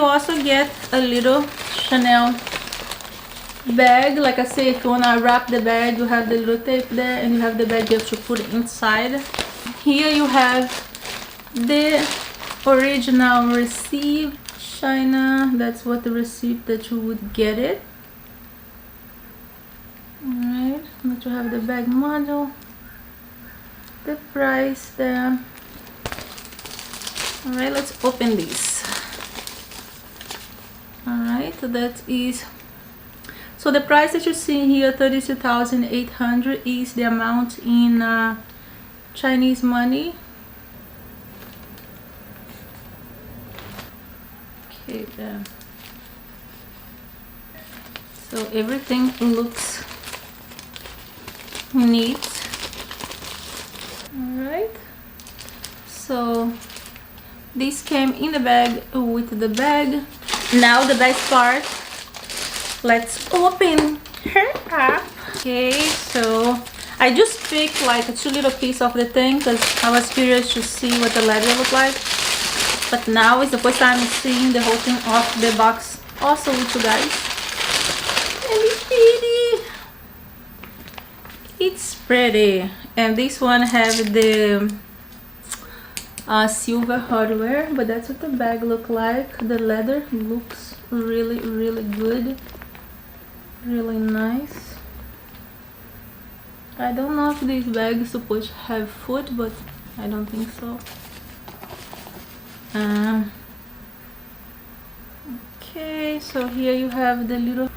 you also get a little Chanel bag. Like I say, if you want to wrap the bag, you have the little tape there, and you have the bag you have to put inside. Here you have the original receipt, China. That's what the receipt that you would get it. Alright, but you have the bag model, the price there. Alright, let's open this. Alright, that is, so the price that you see here, 32,800, is the amount in Chinese money. Okay, there. So everything looks neat. Alright, so this came in the bag with the bag. Now the best part, let's open her up. Okay, so I just picked like a 2 little piece of the thing because I was curious to see what the leather looked like, but now is the first time I'm seeing the whole thing off the box also with you guys. And it's pretty. It's pretty. And this one have the silver hardware, but that's what the bag look like. The leather looks really good, really nice. I don't know if this bag is supposed to have foot, but I don't think so. Okay, so here you have the little,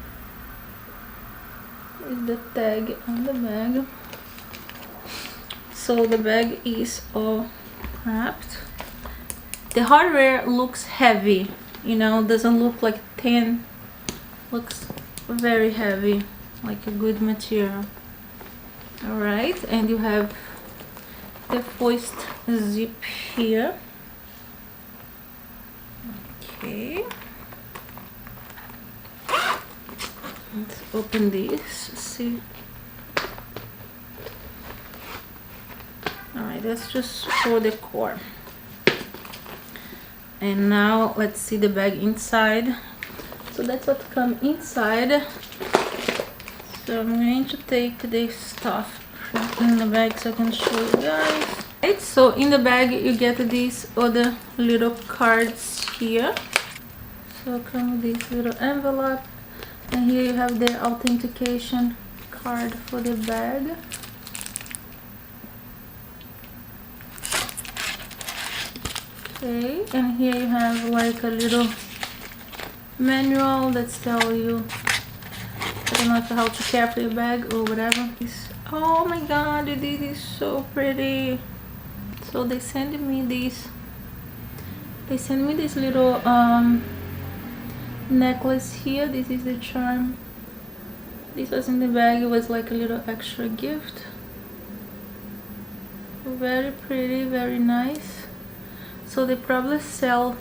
is the tag on the bag. So the bag is all wrapped. The hardware looks heavy, you know, doesn't look like thin, looks very heavy, like a good material. All right, and you have the first zip here. Okay, let's open this, see. Alright, that's just for the core. And now let's see the bag inside. So that's what comes inside. So I'm going to take this stuff in the bag so I can show you guys. Right, so in the bag you get these other little cards here. So come with this little envelope, and here you have the authentication card for the bag. Okay, and here you have like a little manual that tells you, I don't know if how to care for your bag or whatever. Oh my god, this is so pretty. So they sent me this. They sent me this little necklace here. This is the charm. This was in the bag. It was like a little extra gift. Very pretty, very nice. So they probably sell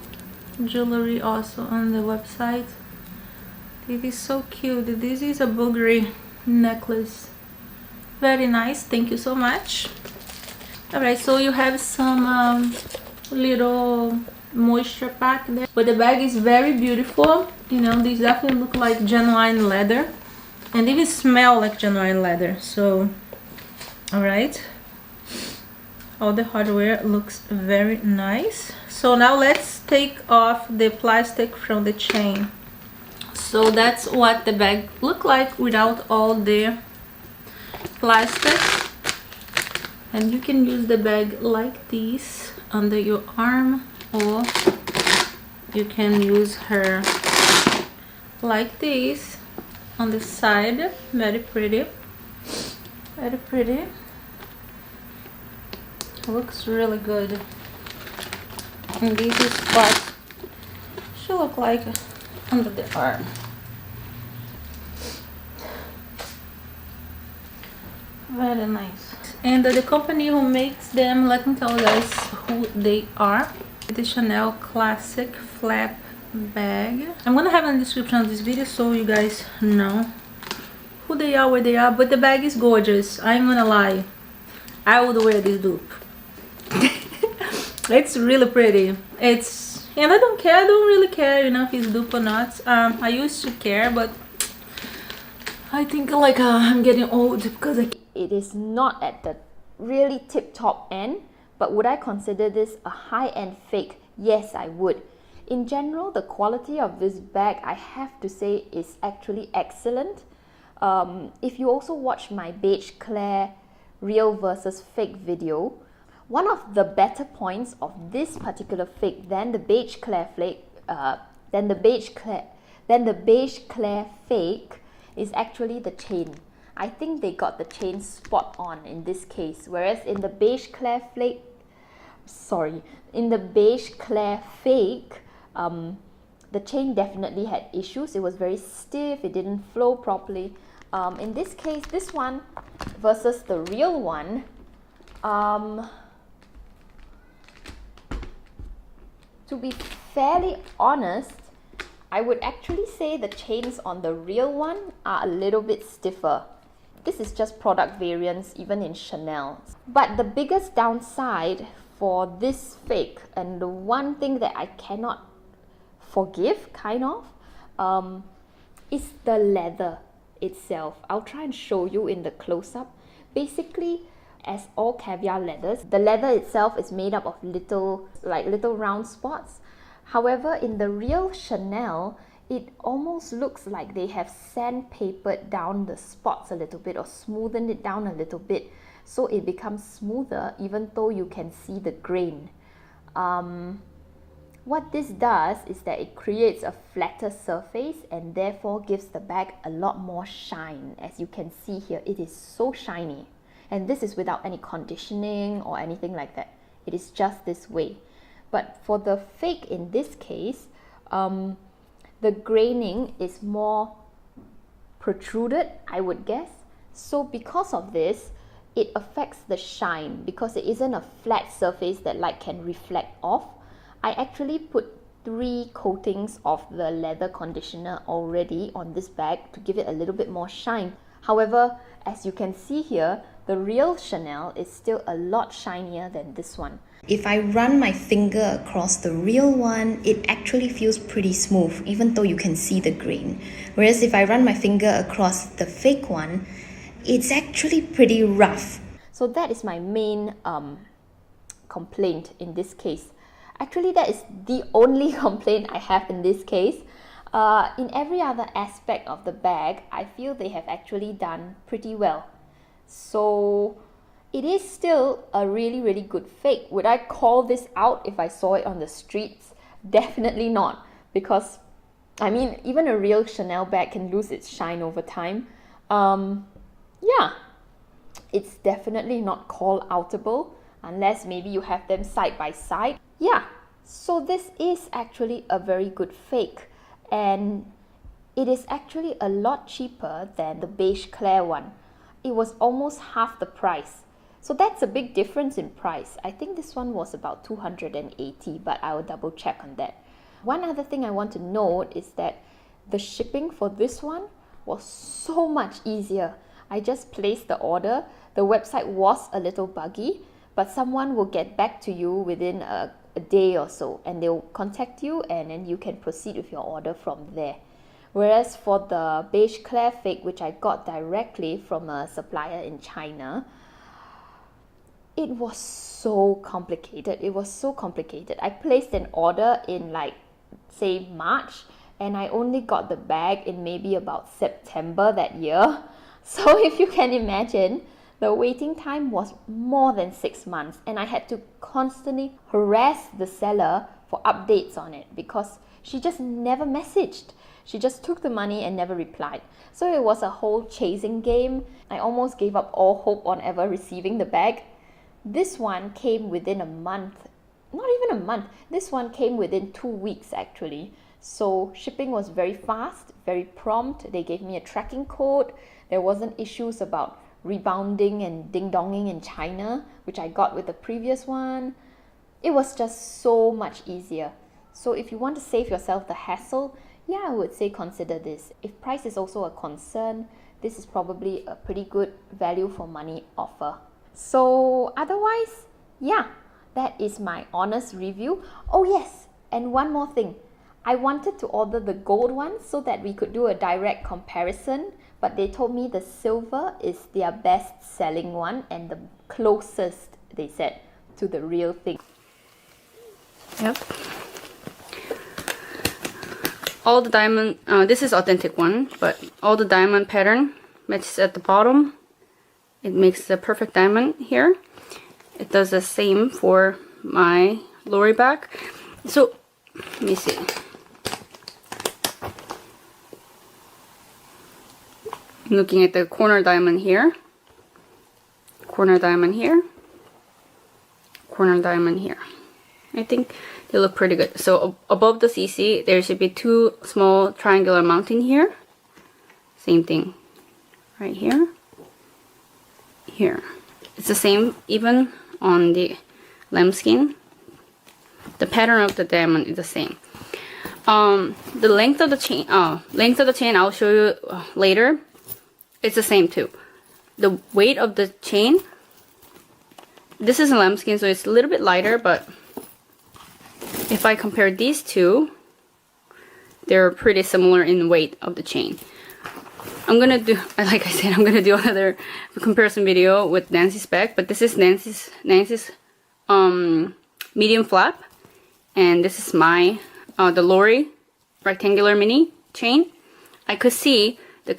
jewelry also on the website. This is so cute. This is a boogery necklace. Very nice. Thank you so much. Alright, so you have some little moisture pack there, but the bag is very beautiful. You know, these definitely look like genuine leather, and even smell like genuine leather. So alright, all the hardware looks very nice. So now let's take off the plastic from the chain. So that's what the bag look like without all the plastic. And you can use the bag like this under your arm, or you can use her like this on the side. Very pretty, very pretty. Looks really good. And this is what she look like under the arm. Very nice. And the company who makes them, let me tell you guys who they are. The Chanel Classic Flap Bag. I'm gonna have in the description of this video so you guys know who they are, where they are. But the bag is gorgeous. I'm gonna lie, I would wear this dupe. It's really pretty. It's And I don't care, I don't really care, you know, if it's dupe or not. I used to care, but I think like I'm getting old because It is not at the really tip-top end, but would I consider this a high-end fake? Yes, I would. In general, the quality of this bag, I have to say, is actually excellent. If you also watch my beige clair real versus fake video, one of the better points of this particular fake than the beige clair fake is actually the chain. I think they got the chain spot on in this case, whereas in the beige clair fake, the chain definitely had issues. It was very stiff, it didn't flow properly. In this case, this one versus the real one, to be fairly honest, I would actually say the chains on the real one are a little bit stiffer. This is just product variance, even in Chanel. But the biggest downside for this fake, and the one thing that I cannot forgive, kind of, is the leather itself. I'll try and show you in the close-up. Basically, as all caviar leathers, the leather itself is made up of little round spots. However, in the real Chanel, it almost looks like they have sandpapered down the spots a little bit or smoothened it down a little bit, so it becomes smoother even though you can see the grain. What this does is that it creates a flatter surface and therefore gives the bag a lot more shine. As you can see here, it is so shiny. And this is without any conditioning or anything like that. It is just this way. But for the fake in this case, the graining is more protruded, I would guess. So because of this, it affects the shine because it isn't a flat surface that light can reflect off. I actually put 3 coatings of the leather conditioner already on this bag to give it a little bit more shine. However, as you can see here, the real Chanel is still a lot shinier than this one. If I run my finger across the real one, it actually feels pretty smooth, even though you can see the grain. Whereas if I run my finger across the fake one, it's actually pretty rough. So that is my main complaint in this case. Actually, that is the only complaint I have in this case. In every other aspect of the bag, I feel they have actually done pretty well. So it is still a really, really good fake. Would I call this out if I saw it on the streets? Definitely not, because I mean, even a real Chanel bag can lose its shine over time. Yeah, it's definitely not call outable unless maybe you have them side by side. Yeah, so this is actually a very good fake, and it is actually a lot cheaper than the beige clair one. It was almost half the price. So that's a big difference in price. I think this one was about 280, but I will double check on that. One other thing I want to note is that the shipping for this one was so much easier. I just placed the order. The website was a little buggy, but someone will get back to you within a day or so, and they'll contact you, and then you can proceed with your order from there. Whereas for the beige clair fake, which I got directly from a supplier in China, it was so complicated. I placed an order in say March, and I only got the bag in maybe about September that year. So if you can imagine, the waiting time was more than 6 months, and I had to constantly harass the seller for updates on it because she just never messaged. She just took the money and never replied. So it was a whole chasing game. I almost gave up all hope on ever receiving the bag. This one came within a month. Not even a month. This one came within 2 weeks actually. So shipping was very fast, very prompt. They gave me a tracking code. There wasn't issues about rebounding and ding-donging in China, which I got with the previous one. It was just so much easier. So if you want to save yourself the hassle, yeah, I would say consider this. If price is also a concern, this is probably a pretty good value for money offer. So otherwise, yeah, that is my honest review. Oh yes, And one more thing, I wanted to order the gold one so that we could do a direct comparison, but they told me the silver is their best selling one and the closest, they said, to the real thing. Yep. All the diamond, this is authentic one, but all the diamond pattern matches at the bottom. It makes the perfect diamond here. It does the same for my Lori bag. So, let me see. I'm looking at the corner diamond here. Corner diamond here. Corner diamond here. I think they look pretty good. So above the CC, there should be two small triangular mounting here. Same thing. Right here. Here. It's the same even on the lambskin. The pattern of the diamond is the same. The length of the chain, I'll show you later. It's the same too. The weight of the chain, this is a lambskin, so it's a little bit lighter, but if I compare these two, they're pretty similar in weight of the chain. I'm gonna do, like I said, I'm gonna do another comparison video with Nancy's bag, but this is Nancy's medium flap, and this is my the Lori rectangular mini chain. I could see the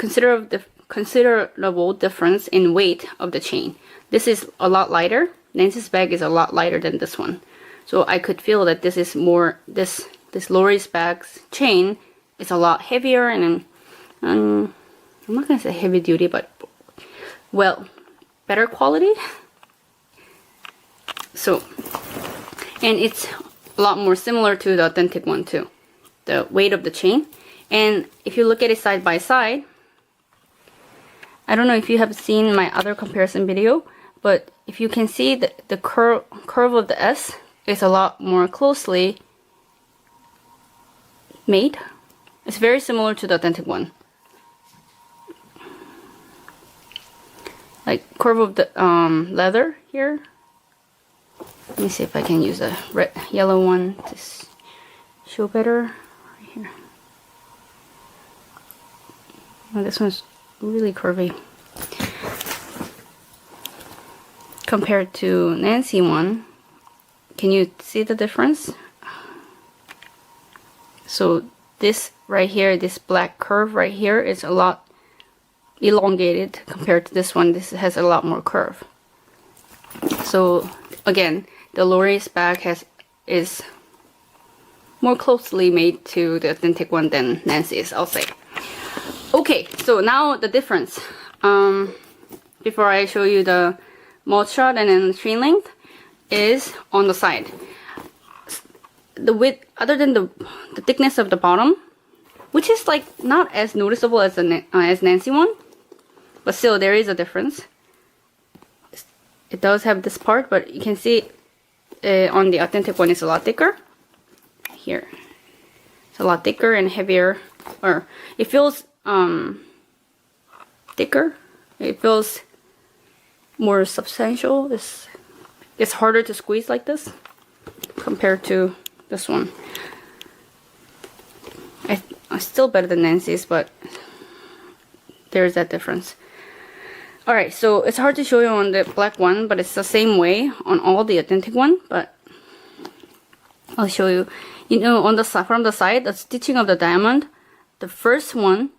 considerable difference in weight of the chain. This is a lot lighter. Nancy's bag is a lot lighter than this one, so I could feel that this is more this Lori's bag's chain is a lot heavier, and I'm not gonna say heavy duty, but well, better quality. So, and it's a lot more similar to the authentic one too, the weight of the chain. And if you look at it side by side, I don't know if you have seen my other comparison video, but if you can see the curve of the S is a lot more closely made. It's very similar to the authentic one. Like curve of the leather here. Let me see if I can use a yellow one to show better. Right here. Oh, this one's really curvy. Compared to Nancy one, can you see the difference? So this right here, this black curve right here is a lot elongated compared to this one. This has a lot more curve. So again, the Lori's bag is more closely made to the authentic one than Nancy's, I'll say. Okay, so now the difference. Before I show you the mouth shot and then the chain length, is on the side. The width, other than the thickness of the bottom, which is like not as noticeable as as Nancy one, but still there is a difference. It does have this part, but you can see on the authentic one it's a lot thicker. Here, it's a lot thicker and heavier, or it feels thicker. It feels more substantial. It's harder to squeeze like this compared to this one. I'm still better than Nancy's, but there's that difference. Alright, so it's hard to show you on the black one, but it's the same way on all the authentic one, but I'll show you. You know, on the from the side, the stitching of the diamond, the first from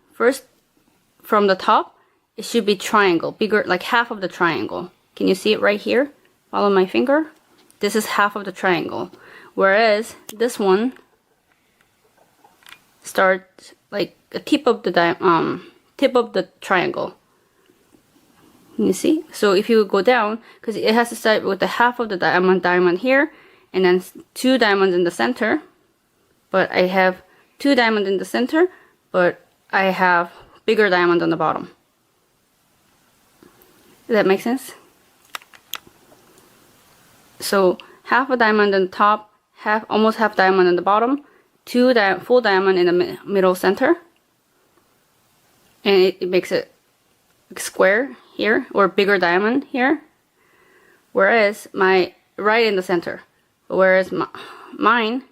the top, it should be triangle, bigger, like half of the triangle. Can you see it right here? Follow my finger. This is half of the triangle, whereas this one starts like a tip of the triangle. You see? So if you go down, because it has to start with the half of the diamond here, and then 2 diamonds in the center. But I have 2 diamonds in the center, but I have bigger diamond on the bottom. Does that make sense? So half a diamond on the top, almost half diamond on the bottom, 2 full diamond in the middle center, and it makes it square here, or bigger diamond here, whereas my right in the center, whereas mine